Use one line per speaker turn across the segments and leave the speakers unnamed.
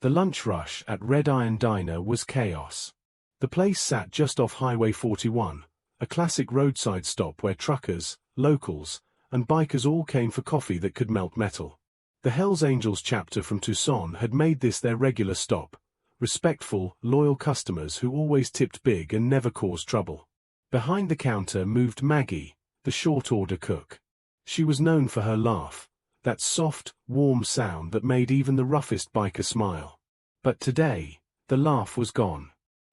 The lunch rush at Red Iron Diner was chaos. The place sat just off Highway 41, a classic roadside stop where truckers, locals, and bikers all came for coffee that could melt metal. The Hells Angels chapter from Tucson had made this their regular stop, respectful, loyal customers who always tipped big and never caused trouble. Behind the counter moved Maggie, the short-order cook. She was known for her laugh, that soft, warm sound that made even the roughest biker smile. But today, the laugh was gone.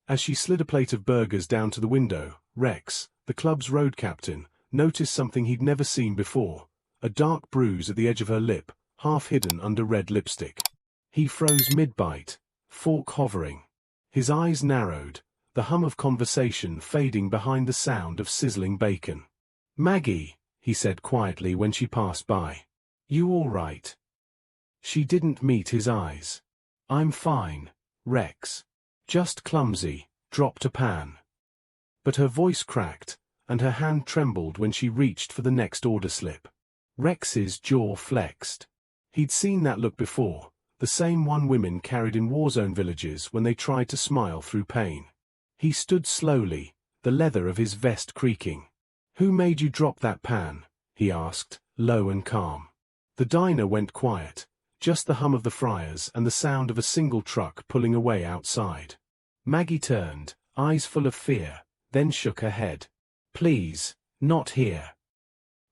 As she slid a plate of burgers down to the window, Rex, the club's road captain, noticed something he'd never seen before, a dark bruise at the edge of her lip, half hidden under red lipstick. He froze mid-bite, fork hovering. His eyes narrowed, the hum of conversation fading behind the sound of sizzling bacon. "Maggie," he said quietly when she passed by. "You all right?" She didn't meet his eyes. "I'm fine, Rex. Just clumsy, dropped a pan." But her voice cracked, and her hand trembled when she reached for the next order slip. Rex's jaw flexed. He'd seen that look before, the same one women carried in war-zone villages when they tried to smile through pain. He stood slowly, the leather of his vest creaking. "Who made you drop that pan?" he asked, low and calm. The diner went quiet, just the hum of the fryers and the sound of a single truck pulling away outside. Maggie turned, eyes full of fear, then shook her head. "Please, not here."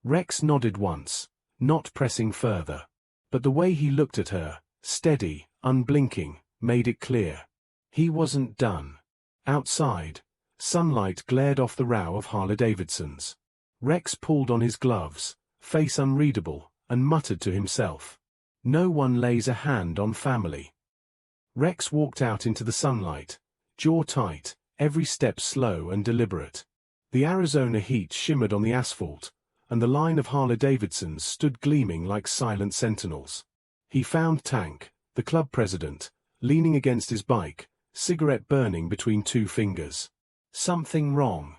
Rex nodded once, not pressing further. But the way he looked at her, steady, unblinking, made it clear. He wasn't done. Outside, sunlight glared off the row of Harley-Davidsons. Rex pulled on his gloves, face unreadable, and muttered to himself. "No one lays a hand on family." Rex walked out into the sunlight, jaw tight, every step slow and deliberate. The Arizona heat shimmered on the asphalt, and the line of Harley-Davidsons stood gleaming like silent sentinels. He found Tank, the club president, leaning against his bike, cigarette burning between two fingers. "Something wrong?"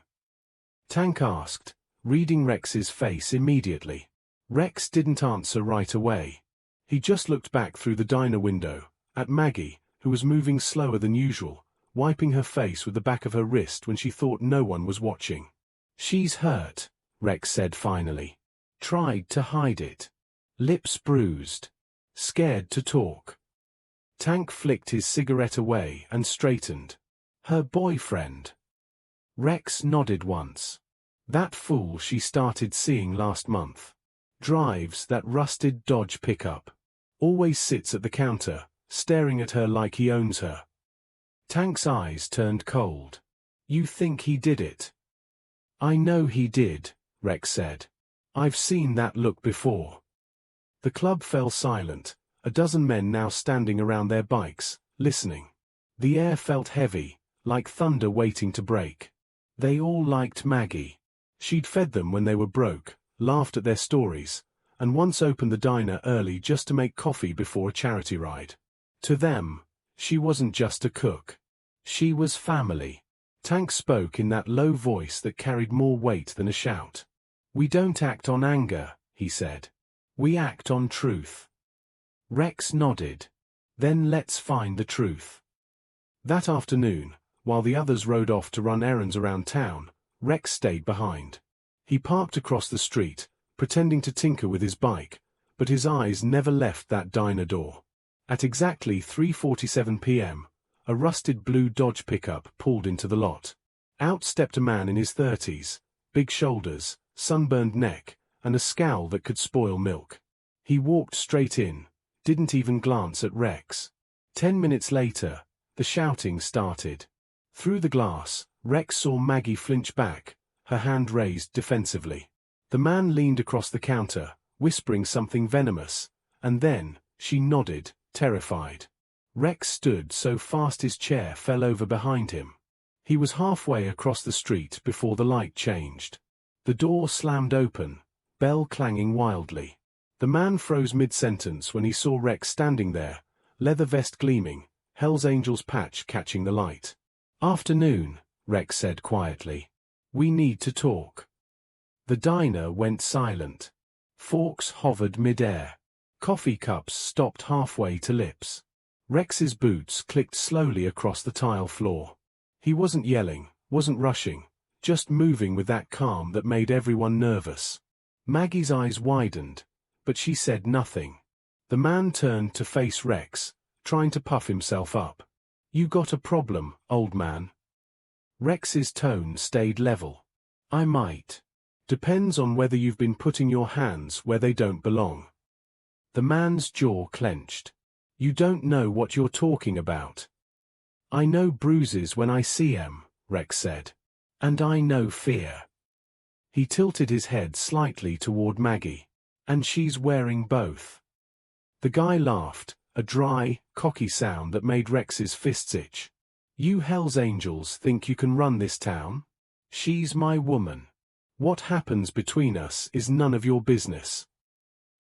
Tank asked, reading Rex's face immediately. Rex didn't answer right away. He just looked back through the diner window, at Maggie, who was moving slower than usual, wiping her face with the back of her wrist when she thought no one was watching. "She's hurt," Rex said finally. "Tried to hide it. Lips bruised. Scared to talk." Tank flicked his cigarette away and straightened. "Her boyfriend?" Rex nodded once. "That fool she started seeing last month. Drives that rusted Dodge pickup. Always sits at the counter, staring at her like he owns her." Tank's eyes turned cold. "You think he did it?" "I know he did," Rex said. "I've seen that look before." The club fell silent, a dozen men now standing around their bikes, listening. The air felt heavy, like thunder waiting to break. They all liked Maggie. She'd fed them when they were broke, laughed at their stories, and once opened the diner early just to make coffee before a charity ride. To them, she wasn't just a cook. She was family. Tank spoke in that low voice that carried more weight than a shout. "We don't act on anger," he said. "We act on truth." Rex nodded. "Then let's find the truth." That afternoon, while the others rode off to run errands around town, Rex stayed behind. He parked across the street, pretending to tinker with his bike, but his eyes never left that diner door. At exactly 3:47 p.m., a rusted blue Dodge pickup pulled into the lot. Out stepped a man in his 30s, big shoulders, sunburned neck, and a scowl that could spoil milk. He walked straight in, didn't even glance at Rex. 10 minutes later, the shouting started. Through the glass, Rex saw Maggie flinch back, her hand raised defensively. The man leaned across the counter, whispering something venomous, and then, she nodded, terrified. Rex stood so fast his chair fell over behind him. He was halfway across the street before the light changed. The door slammed open, bell clanging wildly. The man froze mid-sentence when he saw Rex standing there, leather vest gleaming, Hell's Angels patch catching the light. "Afternoon," Rex said quietly. "We need to talk." The diner went silent. Forks hovered mid-air. Coffee cups stopped halfway to lips. Rex's boots clicked slowly across the tile floor. He wasn't yelling, wasn't rushing, just moving with that calm that made everyone nervous. Maggie's eyes widened, but she said nothing. The man turned to face Rex, trying to puff himself up. "You got a problem, old man?" Rex's tone stayed level. "I might. Depends on whether you've been putting your hands where they don't belong." The man's jaw clenched. "You don't know what you're talking about." "I know bruises when I see 'em," Rex said. "And I know fear." He tilted his head slightly toward Maggie. "And she's wearing both." The guy laughed, a dry, cocky sound that made Rex's fists itch. "You Hell's Angels think you can run this town? She's my woman. What happens between us is none of your business."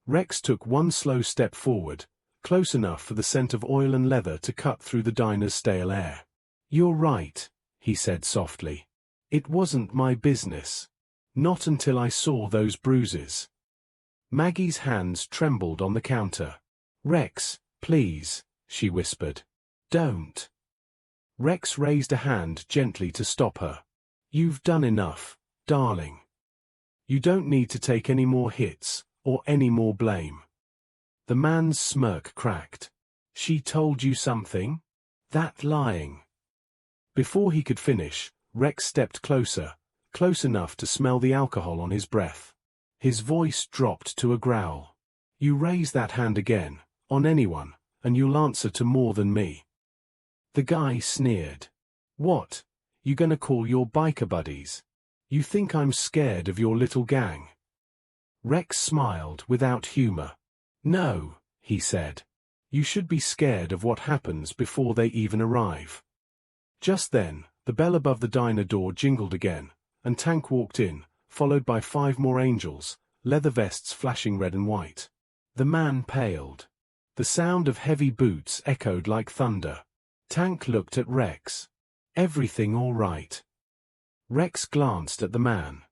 Rex took one slow step forward, close enough for the scent of oil and leather to cut through the diner's stale air. "You're right," he said softly. "It wasn't my business. Not until I saw those bruises." Maggie's hands trembled on the counter. "Rex, please," she whispered. "Don't." Rex raised a hand gently to stop her. "You've done enough, darling. You don't need to take any more hits, or any more blame." The man's smirk cracked. "She told you something? That lying?" Before he could finish, Rex stepped closer, close enough to smell the alcohol on his breath. His voice dropped to a growl. "You raise that hand again, on anyone, and you'll answer to more than me." The guy sneered. "What? You gonna call your biker buddies? You think I'm scared of your little gang?" Rex smiled without humor. "No," he said. "You should be scared of what happens before they even arrive." Just then, the bell above the diner door jingled again, and Tank walked in, followed by 5 more angels, leather vests flashing red and white. The man paled. The sound of heavy boots echoed like thunder. Tank looked at Rex. "Everything all right?" Rex glanced at the man.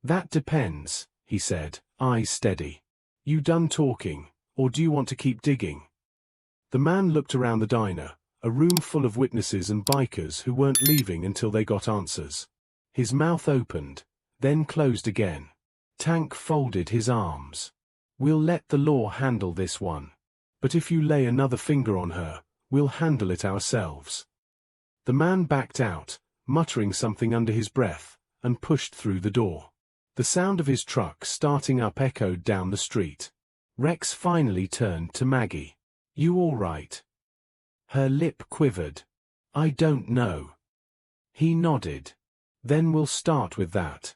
"That depends," he said, eyes steady. "You done talking, or do you want to keep digging?" The man looked around the diner, a room full of witnesses and bikers who weren't leaving until they got answers. His mouth opened, then closed again. Tank folded his arms. "We'll let the law handle this one. But if you lay another finger on her, we'll handle it ourselves." The man backed out, muttering something under his breath, and pushed through the door. The sound of his truck starting up echoed down the street. Rex finally turned to Maggie. "You all right?" Her lip quivered. "I don't know." He nodded. "Then we'll start with that."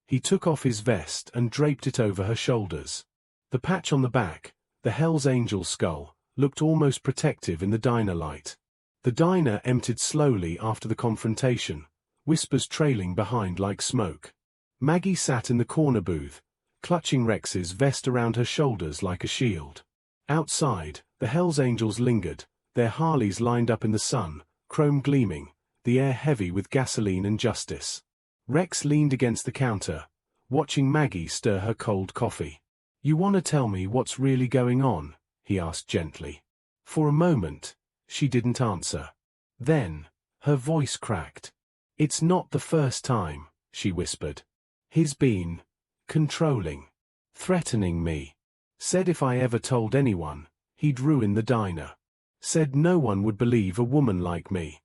He took off his vest and draped it over her shoulders. The patch on the back, the Hell's Angel skull, looked almost protective in the diner light. The diner emptied slowly after the confrontation, whispers trailing behind like smoke. Maggie sat in the corner booth, clutching Rex's vest around her shoulders like a shield. Outside, the Hell's Angels lingered, their Harleys lined up in the sun, chrome gleaming, the air heavy with gasoline and justice. Rex leaned against the counter, watching Maggie stir her cold coffee. "You want to tell me what's really going on?" he asked gently. For a moment, she didn't answer. Then, her voice cracked. "It's not the first time," she whispered. "He's been controlling, threatening me. Said if I ever told anyone, he'd ruin the diner. Said no one would believe a woman like me."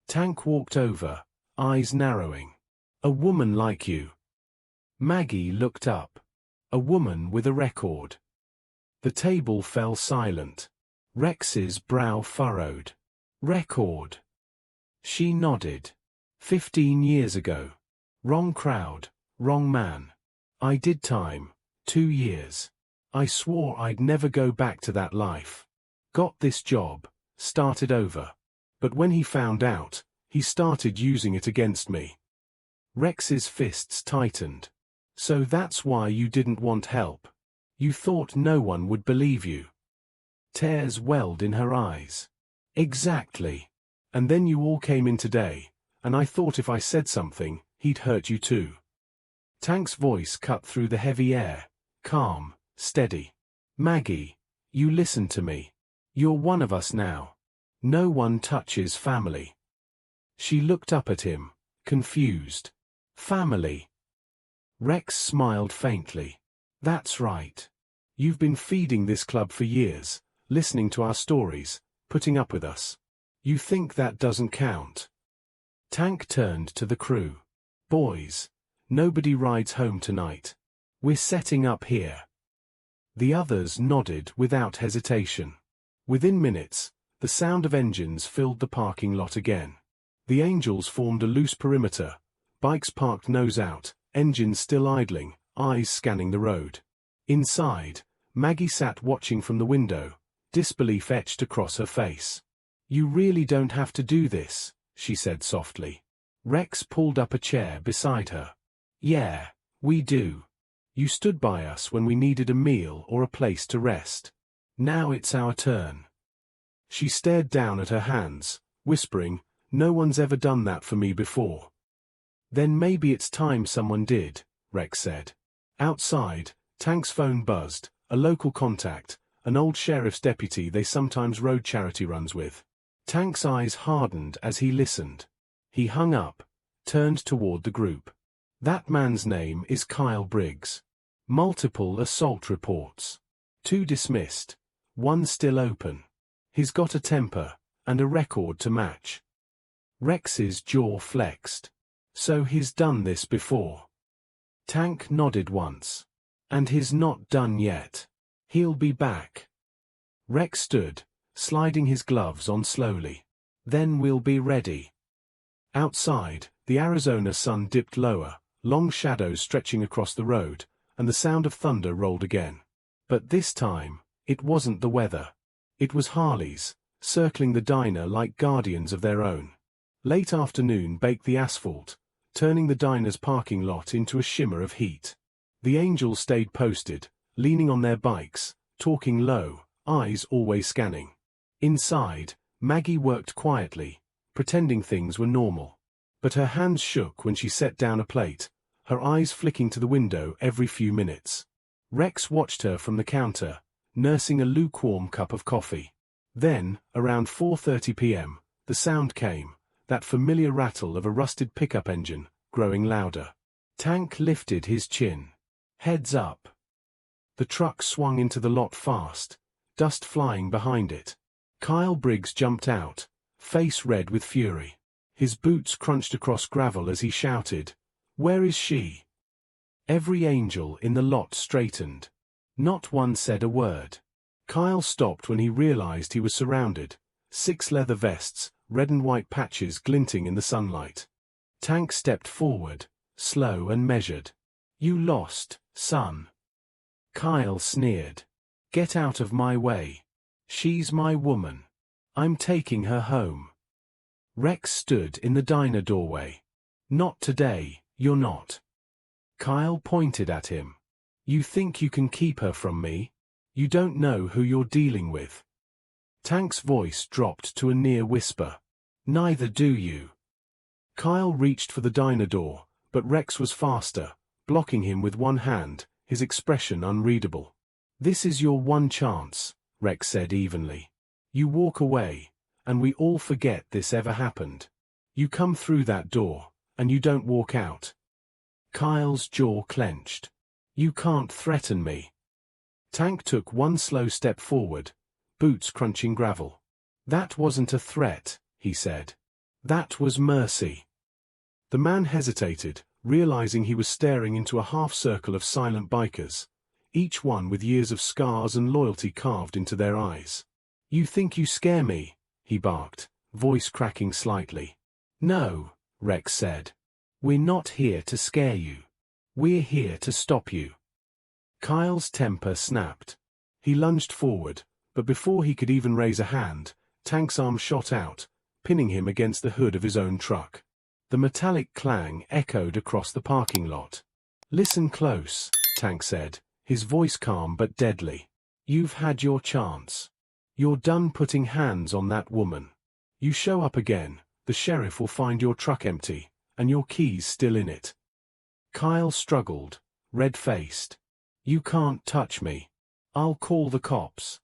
Tank walked over, eyes narrowing. "A woman like you?" Maggie looked up. "A woman with a record." The table fell silent. Rex's brow furrowed. "Record?" She nodded. 15 years ago. Wrong crowd, wrong man. I did time, 2 years. I swore I'd never go back to that life. Got this job, started over. But when he found out, he started using it against me. Rex's fists tightened. "So that's why you didn't want help. You thought no one would believe you." Tears welled in her eyes. "Exactly. And then you all came in today, and I thought if I said something, he'd hurt you too." Tank's voice cut through the heavy air, calm, steady. "Maggie, you listen to me. You're one of us now. No one touches family. She looked up at him, confused. Family. Rex smiled faintly. That's right. You've been feeding this club for years, listening to our stories, putting up with us. You think that doesn't count? Tank turned to the crew. Boys, nobody rides home tonight. We're setting up here. The others nodded without hesitation. Within minutes, the sound of engines filled the parking lot again. The Angels formed a loose perimeter, bikes parked nose out, engines still idling, eyes scanning the road. Inside, Maggie sat watching from the window, disbelief etched across her face. You really don't have to do this, she said softly. Rex pulled up a chair beside her. Yeah, we do. You stood by us when we needed a meal or a place to rest. Now it's our turn. She stared down at her hands, whispering, no one's ever done that for me before. Then maybe it's time someone did, Rex said. Outside, Tank's phone buzzed, a local contact, an old sheriff's deputy they sometimes rode charity runs with. Tank's eyes hardened as he listened. He hung up, turned toward the group. That man's name is Kyle Briggs. Multiple assault reports. 2 dismissed. 1 still open. He's got a temper, and a record to match. Rex's jaw flexed. So he's done this before. Tank nodded once. And he's not done yet. He'll be back. Rex stood, sliding his gloves on slowly. Then we'll be ready. Outside, the Arizona sun dipped lower, long shadows stretching across the road, and the sound of thunder rolled again. But this time, it wasn't the weather. It was Harleys, circling the diner like guardians of their own. Late afternoon baked the asphalt, turning the diner's parking lot into a shimmer of heat. The Angels stayed posted, leaning on their bikes, talking low, eyes always scanning. Inside, Maggie worked quietly, pretending things were normal. But her hands shook when she set down a plate, her eyes flicking to the window every few minutes. Rex watched her from the counter, nursing a lukewarm cup of coffee. Then, around 4:30 p.m., the sound came, that familiar rattle of a rusted pickup engine, growing louder. Tank lifted his chin. Heads up. The truck swung into the lot fast, dust flying behind it. Kyle Briggs jumped out, face red with fury. His boots crunched across gravel as he shouted, "Where is she?" Every Angel in the lot straightened. Not one said a word. Kyle stopped when he realized he was surrounded, 6 leather vests, red and white patches glinting in the sunlight. Tank stepped forward, slow and measured. You lost, son. Kyle sneered. Get out of my way. She's my woman. I'm taking her home. Rex stood in the diner doorway. Not today, you're not. Kyle pointed at him. You think you can keep her from me? You don't know who you're dealing with. Tank's voice dropped to a near whisper. Neither do you. Kyle reached for the diner door, but Rex was faster, blocking him with one hand, his expression unreadable. This is your one chance, Rex said evenly. You walk away, and we all forget this ever happened. You come through that door, and you don't walk out. Kyle's jaw clenched. You can't threaten me. Tank took one slow step forward, boots crunching gravel. That wasn't a threat, he said. That was mercy. The man hesitated, realizing he was staring into a half-circle of silent bikers, each one with years of scars and loyalty carved into their eyes. You think you scare me, he barked, voice cracking slightly. No, Rex said. We're not here to scare you. We're here to stop you. Kyle's temper snapped. He lunged forward, but before he could even raise a hand, Tank's arm shot out, pinning him against the hood of his own truck. The metallic clang echoed across the parking lot. Listen close, Tank said, his voice calm but deadly. You've had your chance. You're done putting hands on that woman. You show up again, the sheriff will find your truck empty, and your keys still in it. Kyle struggled, red-faced. You can't touch me. I'll call the cops.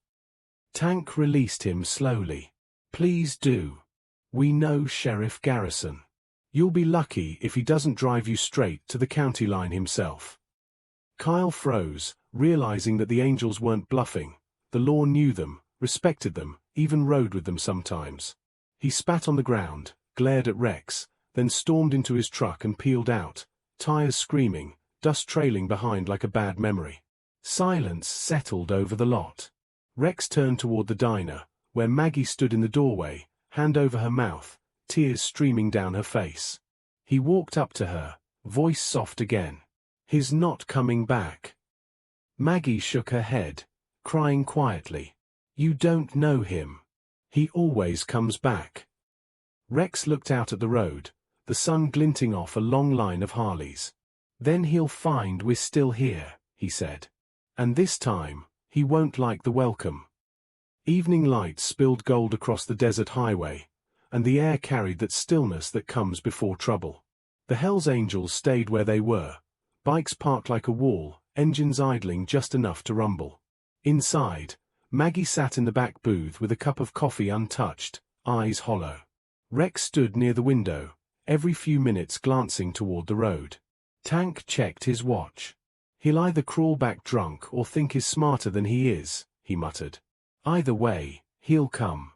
Tank released him slowly. Please do. We know Sheriff Garrison. You'll be lucky if he doesn't drive you straight to the county line himself. Kyle froze, realizing that the angels weren't bluffing. The law knew them, respected them, even rode with them sometimes. He spat on the ground, glared at Rex, then stormed into his truck and peeled out, tires screaming, dust trailing behind like a bad memory. Silence settled over the lot. Rex turned toward the diner, where Maggie stood in the doorway, hand over her mouth, tears streaming down her face. He walked up to her, voice soft again. "He's not coming back." Maggie shook her head, crying quietly. "You don't know him. He always comes back." Rex looked out at the road, the sun glinting off a long line of Harleys. "Then he'll find we're still here," he said. "And this time, he won't like the welcome." Evening lights spilled gold across the desert highway, and the air carried that stillness that comes before trouble. The Hells Angels stayed where they were, bikes parked like a wall, engines idling just enough to rumble. Inside, Maggie sat in the back booth with a cup of coffee untouched, eyes hollow. Rex stood near the window, every few minutes glancing toward the road. Tank checked his watch. "He'll either crawl back drunk or think he's smarter than he is," he muttered. "Either way, he'll come."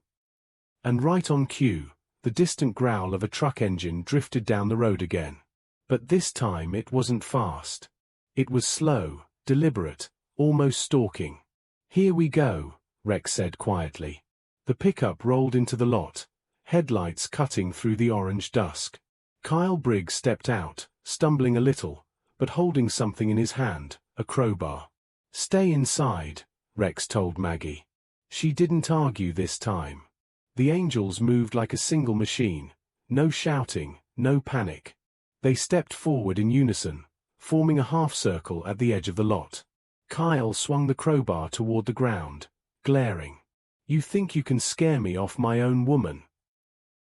And right on cue, the distant growl of a truck engine drifted down the road again. But this time it wasn't fast. It was slow, deliberate, almost stalking. "Here we go," Rex said quietly. The pickup rolled into the lot, headlights cutting through the orange dusk. Kyle Briggs stepped out, stumbling a little, but holding something in his hand, a crowbar. "Stay inside," Rex told Maggie. She didn't argue this time. The angels moved like a single machine, no shouting, no panic. They stepped forward in unison, forming a half-circle at the edge of the lot. Kyle swung the crowbar toward the ground, glaring. "You think you can scare me off my own woman?"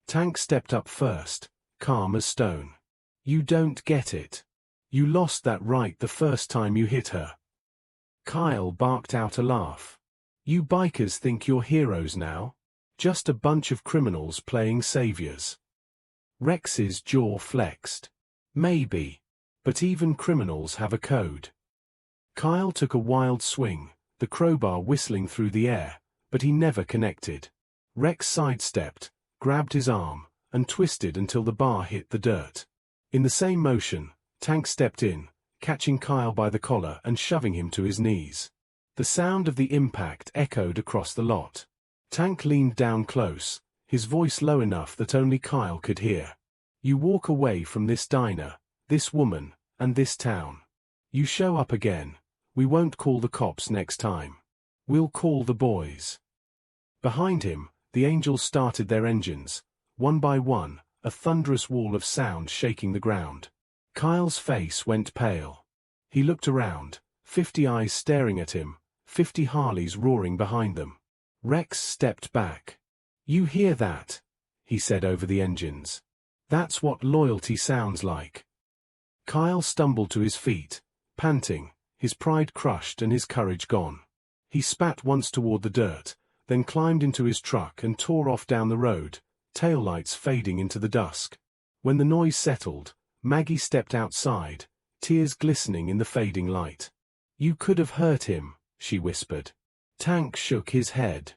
Tank stepped up first, calm as stone. "You don't get it. You lost that right the first time you hit her." Kyle barked out a laugh. "You bikers think you're heroes now? Just a bunch of criminals playing saviors." Rex's jaw flexed. "Maybe. But even criminals have a code." Kyle took a wild swing, the crowbar whistling through the air, but he never connected. Rex sidestepped, grabbed his arm, and twisted until the bar hit the dirt. In the same motion, Tank stepped in, catching Kyle by the collar and shoving him to his knees. The sound of the impact echoed across the lot. Tank leaned down close, his voice low enough that only Kyle could hear. "You walk away from this diner, this woman, and this town. You show up again, we won't call the cops next time. We'll call the boys." Behind him, the angels started their engines, one by one, a thunderous wall of sound shaking the ground. Kyle's face went pale. He looked around, 50 eyes staring at him, 50 Harleys roaring behind them. Rex stepped back. "You hear that?" he said over the engines. "That's what loyalty sounds like." Kyle stumbled to his feet, panting, his pride crushed and his courage gone. He spat once toward the dirt, then climbed into his truck and tore off down the road, taillights fading into the dusk. When the noise settled, Maggie stepped outside, tears glistening in the fading light. "You could have hurt him," she whispered. Tank shook his head.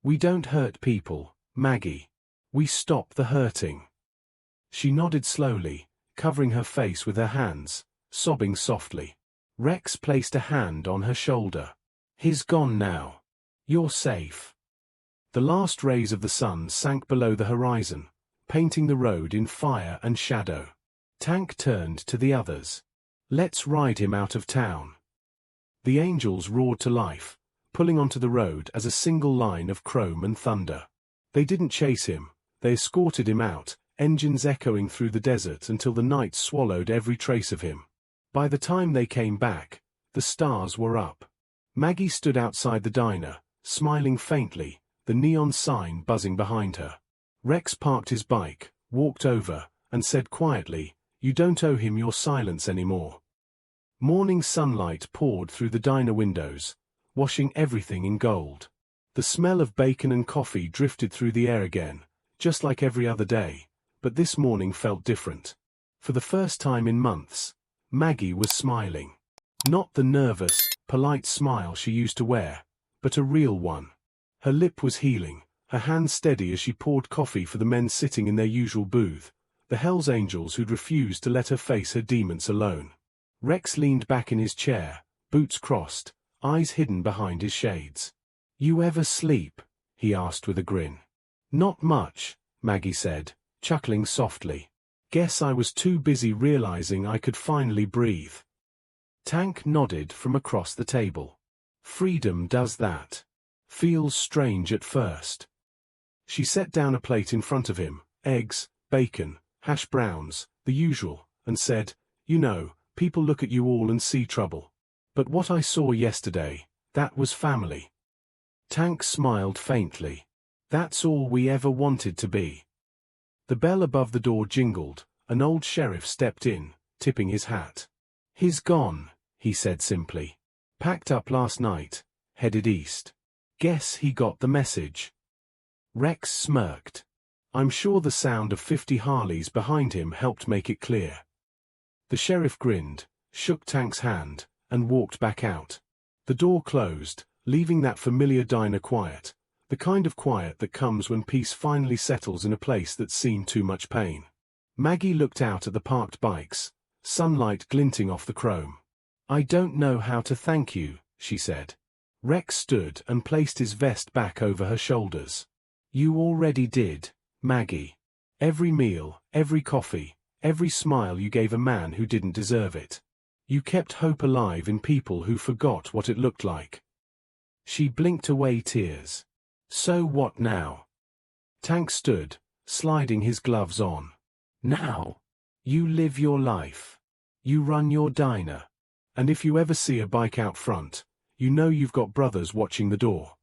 "We don't hurt people, Maggie. We stop the hurting." She nodded slowly, covering her face with her hands, sobbing softly. Rex placed a hand on her shoulder. "He's gone now. You're safe." The last rays of the sun sank below the horizon, painting the road in fire and shadow. Tank turned to the others. "Let's ride him out of town." The angels roared to life, pulling onto the road as a single line of chrome and thunder. They didn't chase him, they escorted him out, engines echoing through the desert until the night swallowed every trace of him. By the time they came back, the stars were up. Maggie stood outside the diner, smiling faintly, the neon sign buzzing behind her. Rex parked his bike, walked over, and said quietly, "You don't owe him your silence anymore." Morning sunlight poured through the diner windows, washing everything in gold. The smell of bacon and coffee drifted through the air again, just like every other day, but this morning felt different. For the first time in months, Maggie was smiling. Not the nervous, polite smile she used to wear, but a real one. Her lip was healing, her hand steady as she poured coffee for the men sitting in their usual booth, the hellangels who'd refused to let her face her demons alone. Rex leaned back in his chair, boots crossed, eyes hidden behind his shades. "You ever sleep?" he asked with a grin. "Not much," Maggie said, chuckling softly. "Guess I was too busy realizing I could finally breathe." Tank nodded from across the table. "Freedom does that. Feels strange at first." She set down a plate in front of him, eggs, bacon, hash browns, the usual, and said, "You know, people look at you all and see trouble. But what I saw yesterday, that was family." Tank smiled faintly. "That's all we ever wanted to be." The bell above the door jingled, an old sheriff stepped in, tipping his hat. "He's gone," he said simply. "Packed up last night, headed east. Guess he got the message." Rex smirked. I'm sure the sound of 50 Harleys behind him helped make it clear. The sheriff grinned, shook Tank's hand, and walked back out. The door closed, leaving that familiar diner quiet, the kind of quiet that comes when peace finally settles in a place that's seen too much pain. Maggie looked out at the parked bikes, sunlight glinting off the chrome. "I don't know how to thank you," she said. Rex stood and placed his vest back over her shoulders. "You already did, Maggie. Every meal, every coffee, every smile you gave a man who didn't deserve it. You kept hope alive in people who forgot what it looked like." She blinked away tears. "So what now?" Tank stood, sliding his gloves on. "Now, you live your life. You run your diner. And if you ever see a bike out front, you know you've got brothers watching the door."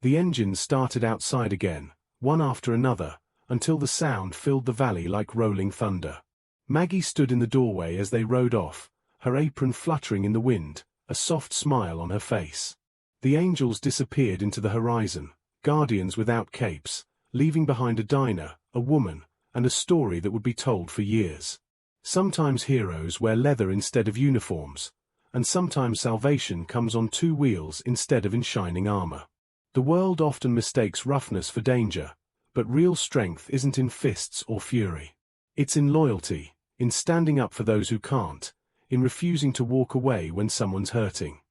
The engines started outside again, one after another, until the sound filled the valley like rolling thunder. Maggie stood in the doorway as they rode off, her apron fluttering in the wind, a soft smile on her face. The angels disappeared into the horizon, guardians without capes, leaving behind a diner, a woman, and a story that would be told for years. Sometimes heroes wear leather instead of uniforms, and sometimes salvation comes on two wheels instead of in shining armor. The world often mistakes roughness for danger, but real strength isn't in fists or fury. It's in loyalty, in standing up for those who can't, in refusing to walk away when someone's hurting.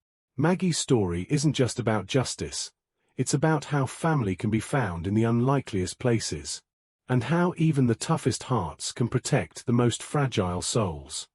Maggie's story isn't just about justice, it's about how family can be found in the unlikeliest places, and how even the toughest hearts can protect the most fragile souls.